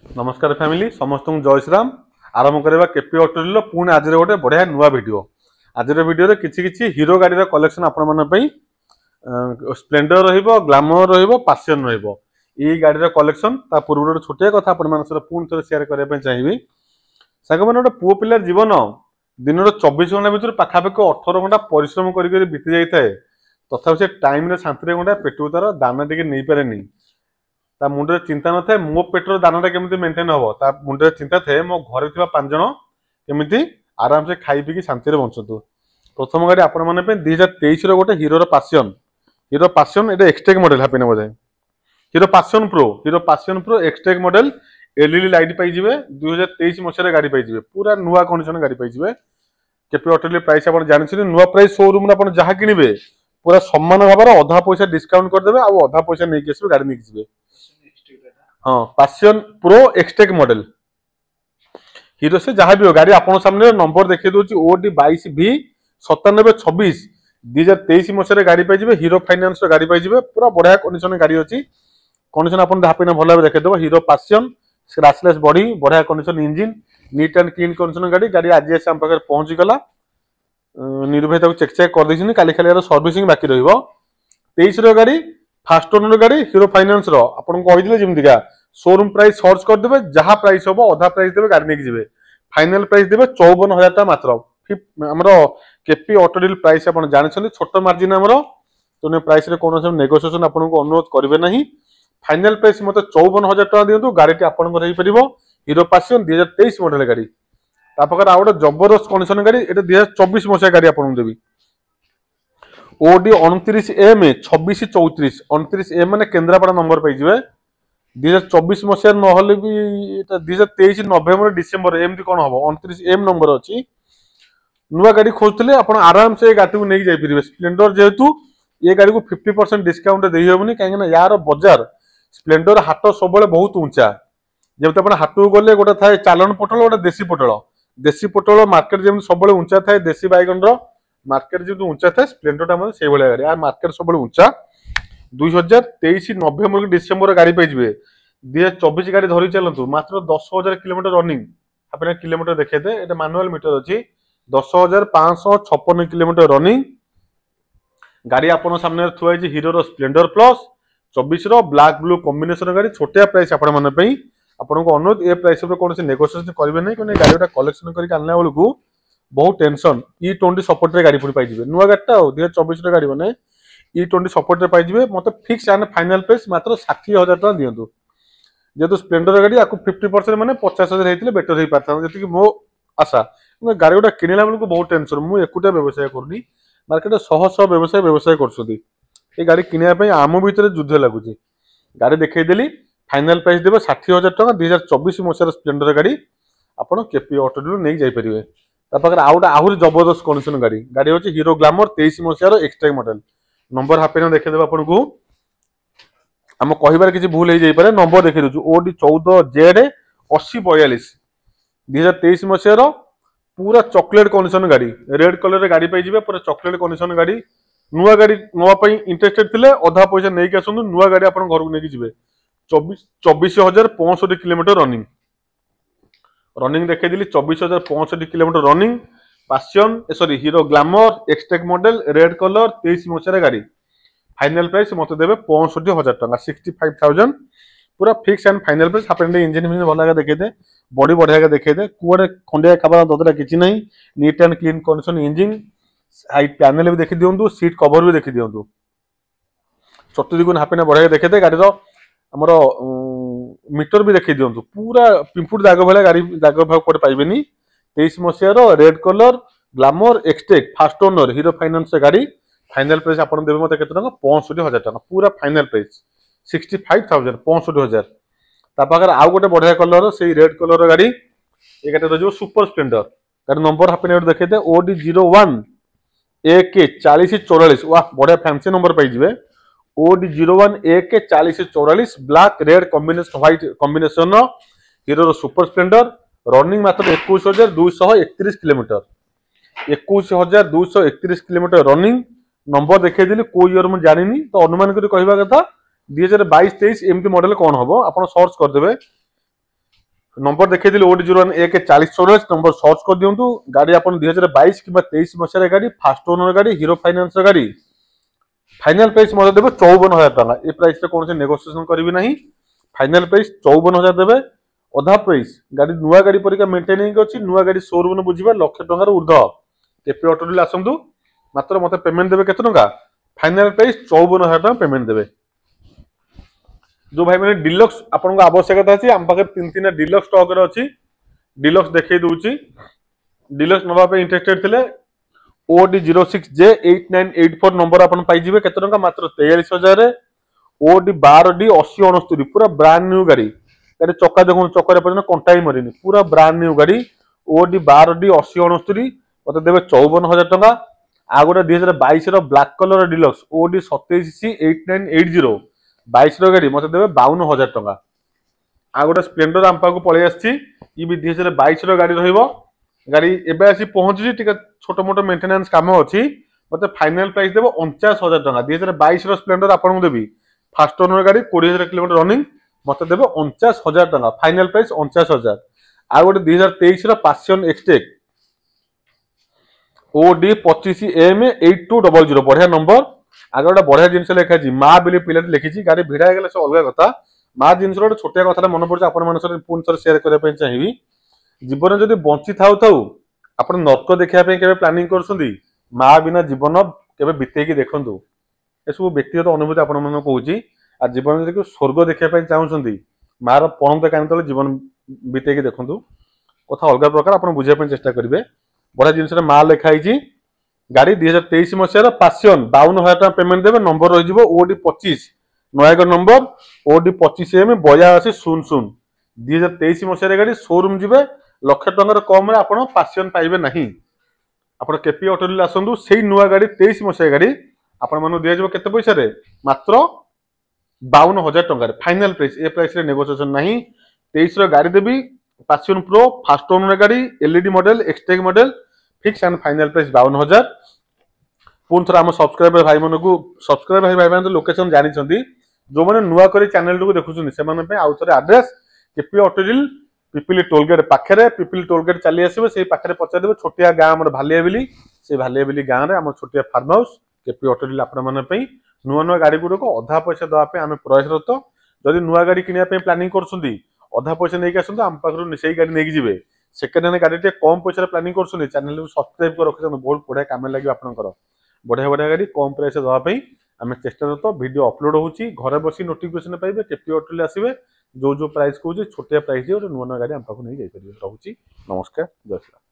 नमस्कार फैमिली समस्त जय श्रीराम आरंभ करवा केपी ऑटोमोबाइल पुणी आज गोटे बढ़िया नुआ वीडियो। आज वीडियो किसी हीरो गाड़ी कलेक्शन आपण स्प्लेंडर ग्लैमर पैशन गाड़ी कलेक्शन पूर्व गोटे छोटिया कथा पुणी थे सेयार करने चाहिए। सांग मैंने गोटे पुओ पिलार जीवन दिन 24 घंटा भर पाखापाखि 18 घंटा परिश्रम कर बीती जाए तथा से टाइम शांति घंटा पेट तार दाना टे नहीं पारे ता मुंडे चिंता न थाए मो पेटर दाना केमी मेंटेन हम ता मुंडे चिंता थाए मो घर 5 जन केमी आराम से खाई पी शांति बंचतु। प्रथम गाड़ी आपण मैंने 2023 गोटे हीरो पैशन ये एक्सटेक मॉडल हापी बोधे Hero Passion Pro XTEC model LED light पाई 2023 मसीह गाड़ी पाई पूरा नुआ कंडीशन गाड़ी पाई केपी ऑटोमोबाइल प्राइस आप जानते नुआ प्राइस शोरूम जहाँ किणवे पूरा सम्मान भाव अधा पैसा डिस्काउंट करदे और अधा पैसा नहीं आसवे गाड़ी नहीं जी। हाँ passion Pro XTEC model hero से जहाँ भी हो गाड़ी आपन सामने नंबर देखिए दूसरी ओडी 22B9726 2023 मसीह गाड़ी पाई हीरो फाइनान्स गाड़ी पाई पूरा बढ़िया कंडीशन गाड़ी अच्छी कंडीशन आप भल भाव देखिए हीरो पैशन स्क्रैचलेस बॉडी बढ़िया condition engine neat and clean condition गाड़ी गाड़ी आज आम पाखे पहुंची गला नीरू भाई चेक चेक कर देछिन काली खाली सर्विसिंग बाकी रहिबो 23 गाड़ी फास्ट ओनर गाड़ी हीरो फाइनान्स आपन कहिदिले जेमतिका शोरूम प्राइस सर्च कर देबे जहां प्राइस होबो आधा प्राइस देबे गाड़ी नेक जिवे फाइनल प्राइस देबे 54000 टाका मात्र हमरो केपी ऑटोमोबाइल प्राइस आपन जानिछन छोट मार्जिन हमरो तो प्राइस रे कोनो सब नेगोशिएशन आपन को अनुरोध करबे नहीं फाइनल प्राइस मते 54000 टाका दियंतु गाड़ीटी आपन को रही परिबो हीरो पैशन 2023 मॉडल गाड़ी तापर आ गोटे जबरदस्त कंडीशन गाड़ी ये 2024 मसीहा गाड़ी आपको देवी ओडी 29M 2634 29M मैंने केन्द्रापड़ा नंबर पाई 2024 मसीहा ना भी 2023 नवेम्बर डिसेम्बर एमती कौन हम 29M नंबर अच्छी नुआ गाड़ी खोजते आप आराम से गाड़ी को नहीं जापर स्प्लेंडर जेहेतु ये गाड़ी को 50% डिस्काउंट दे हेनी कहीं यार बजार स्प्लेंडर हाट सब बहुत ऊंचा जब आप हाट को गले गोटे थाए चालन पोटल गोटे देसी पोटल मार्केट जमी सब ऊंचा थाए देसी बैगन मार्केट जो ऊंचा थाए स्प्लेंडर से गाड़ी यार मार्केट सब ऊंचा 2023 नवेम्बर डिसेम्बर गाड़ी पाई 2024 गाड़ी धरी चलतु मात्र 10,000 किलोमीटर रनिंग आप किलोमीटर देखते ये मानुआल मीटर अच्छी 10,556 किलोमीटर रनिंग गाड़ी आपन सामने थुआ Hero Splendor Plus 24 black blue combination गाड़ी छोटिया प्राइस आपण माने आपन को अनुरोध ए प्राइस कौन से नेगोशिएशन करेंगे नहीं क्योंकि गाड़ी कलेक्शन करके आनला बेलू बहुत टेंशन E20 सपोर्ट रे गाड़ी पुणी पाई 9 गाड़ीटा 2024 गाड़ी मैंने E20 सपोर्ट रे पाई मत फिक्स एंड फाइनल प्राइस मात्र 60,000 टाका दियंतु जेहेतु स्प्लेंडर गाड़ी आपको 50% मैंने 50,000 होते बेटर हो पाता जी मो आशा गाड़ी गोटा किणला बेलू बहुत टेंशन मुझे एकुटिया व्यवसाय करनी मार्केट शह व्यवसाय कर गाड़ी किणवाई आम भितर युद्ध लगुच गाड़ी देखईदेली फाइनल प्राइस देवे 60,000 टाका 2024 मसीहार स्प्लेंडर गाड़ी आपड़ केपी ऑटोमोबाइल नहीं जापरेंगे आउ गोटे आहरी जबरदस्त कंडीशन गाड़ी हूँ हीरो ग्लैमर 23 मसीहार एक्सटेक मॉडल नंबर हाफे देखिदेव आपन को आम कह किसी भूल हो नंबर देखी दूँ ओडी 14Z 8042 2023 मसीहार पूरा चॉकलेट कंडीशन गाड़ी रेड कलर गाड़ी पाई पूरा चॉकलेट कंडीशन गाड़ी नुआ गाड़ी नापी इंटरेस्टेड थे अधा पैसा नहीं आसतु नुआ गाड़ी आप घर को लेकिन जी 24,065 किलोमीटर रनिंग देखी 24,065 kilometre running passion sorry hero glamour XTEC model red colour 23 मसीहार गाड़ी फाइनल प्राइस मत देवे 65,000 टाका 65,000 पूरा फिक्स एंड फाइनल प्राइस आप इंजिन फिजिन भल देखते बॉडी बढ़िया देखते कौटे खंडिया खावा ददरा किसी ना neat and clean condition engine side panel भी देखी दिंतु सीट कवर भी देखी दिंतु चतु दिगुन हाफिना बढ़िया देखते गाड़ी आमर मीटर भी देखी दिंतु पूरा पिंपुड़ दाग भाई गाड़ी दाग भाग कौटे पाइबे 23 मसीहार red colour Glamour XTEC fast owner Hero finance गाड़ी फाइनल प्राइस आप देवे मत के 65,000 टाका पूरा फाइनल प्राइस 65,000 65,000 तापाखर आउ गोटे बढ़िया कलर से रेड कलर गाड़ी ये गाड़ी रही सुपर स्प्लेंडर गाड़ी नंबर हाफिन देखते ओडी 01 AK 4044 वाह बढ़िया फैंसी नंबर पाई OD 01 AK 4044 black red combination white combination Hero Super Splendor running मात्र 21,231 किलोमीटर 21,231 किलोमीटर रनिंग नंबर देखी को ईयर मुझे जानी तो अनुमान कर कहवा कथा 2022-23 एमती मॉडल कौन हम आप सर्च करदे नंबर देखिए OD01 AK 40 नंबर सर्च कर दिंतु गाड़ी आप 2022 कि 23 मसीह गाड़ी फास्ट ओनर गाड़ी हीरो फाइनान्स गाड़ी फाइनाल प्राइस मत देवे 54,000 टका ए प्राइस कौन से नेगोशिएशन करी ना फाइनाल प्राइस 54,000 देवे अधा प्राइस गाड़ी नुआ गाड़ी परिका मेंटेनिंग अच्छी नुआ गाड़ी शोरूम बुझा लक्ष टकर ऊर्ध केपी ऑटो डील आसतु मात्र मत पेमेंट देवे केते टका फाइनाल प्राइस 54,000 टका पेमेंट देवे जो भाई मैंने डिलक्स आपन आवश्यकता अच्छी आम पाखे 3 डिलक्स स्टॉक अच्छी डिलक्स देखई दूची डिलक्स नवा पे इंटरेस्टेड थिले OD06J8984 नंबर आपन पाई जिवे केते टका मात्र 43,000 OD12D 8069 पूरा ब्रांड न्यू गाड़ी गाड़ी चक्का देखो चक्कर पर्यंत कंटा ही मरिनी पूरा ब्रांड न्यू गाड़ी OD12D 8069 मते देबे 54,000 टका आ गोटे 2022 रो ब्लैक कलर डिलक्स OD27C8980 22 रो गाड़ी मते देबे 52,000 टका आ गोटे स्प्लेंडर आम पाखु पळै आछि ई भी 2022 रो गाड़ी रहिबो गाड़ी एबे आसी पहुंची टिके छोटो मोटो मेंटेनेंस काम अछि मते फाइनल प्राइस देबो 49,000 टका 2022 रो स्प्लेंडर आपन देबी फास्ट ओनर गाड़ी 20,000 किलोमीटर रनिंग मते देबो 49,000 टका फाइनल प्राइस 49,000 आ गोटे 2023 रो पैशन एक्सटेक OD25M8200 बढ़िया नंबर आगे गोटे बढ़िया जिनस लिखाई माँ बोली पिला लिखी गाड़ी भिड़ा गले से अलग कथा माँ जिनस गोटे छोटिया कथा मन पड़े आप पुणी थोड़ा सेयार करने चाहिए जीवन जदि बंची थाउ थाउ आप नर्क देखापी के प्लानिंग कर माँ बिना जीवन के बीतेकी देखु एसबू व्यक्तिगत अनुभूति आपण मन कहूँ आ जीवन जब स्वर्ग देखापी चाहूँगी माँ पणत कान तले जीवन बीतेकी देखु कथा अलग प्रकार आप बुझापी चेष्टा करेंगे बढ़िया जिनस माँ लिखाई गाड़ी 2023 मसीहार पैशन 52,000 टका पेमेंट देवे नंबर रही OD25 नयागढ़ नंबर OD25M 8200 2023 मसीहार गाड़ी शोरूम जीवे लक्ष टकर कम आप पैशन पाइबे नहीं आप केपी ऑटो डील आसतु से नुआ गाड़ी 23 मसीहा गाड़ी आपण दिज्व केते पैसा मात्र 52,000 टकर फाइनाल प्राइस ए प्राइस नेगोशिएशन नहीं 23 गाड़ी देवी पैशन प्रो फास्ट ओनर गाड़ी LED model XTEC model fix and final price 52,000 पुन थोड़ा आम सब्सक्राइबर भाई मन को सब्सक्राइबर भाई भाई लोकेशन जानी जो मैंने नुआ कर चैनल को देखुं से आउ थे address KP auto deal Pipili toll gate पाखे पिपिली टोलगेट चली आसवे से पाखे पचार देवे छोटिया गाँ आम भालियाबिली से भालियाबिली गाँव में आम छोटिया farm house KP auto deal आपण नुआ नुआ गाड़ी गुड़क अधा पैसा देवाई आम प्रयासरत जदि नुआ गाड़ी किनापी प्लानिंग कर अधा पैसा नहीं आसतु आम पाखु से गाड़ी नहीं ଯିବେ सेकेंड हैंड गाड़ी कम पैसा प्लानिंग कर चैनल को सब्सक्राइब कर रखते बहुत बढ़िया काम लगे आपंकर बढ़िया बढ़िया गाड़ी कम प्राइस देवाई आम चेष्टारत वीडियो अपलोड होची घरे बसी नोटिफिकेशन पाइबे केपी ऑटो आसवे जो प्राइस कहूँ छोटिया प्राइस गोटे नुआ नुआ गाड़ी आम पाखु नहीं जाइए। रहुची नमस्कार जय श्री राम।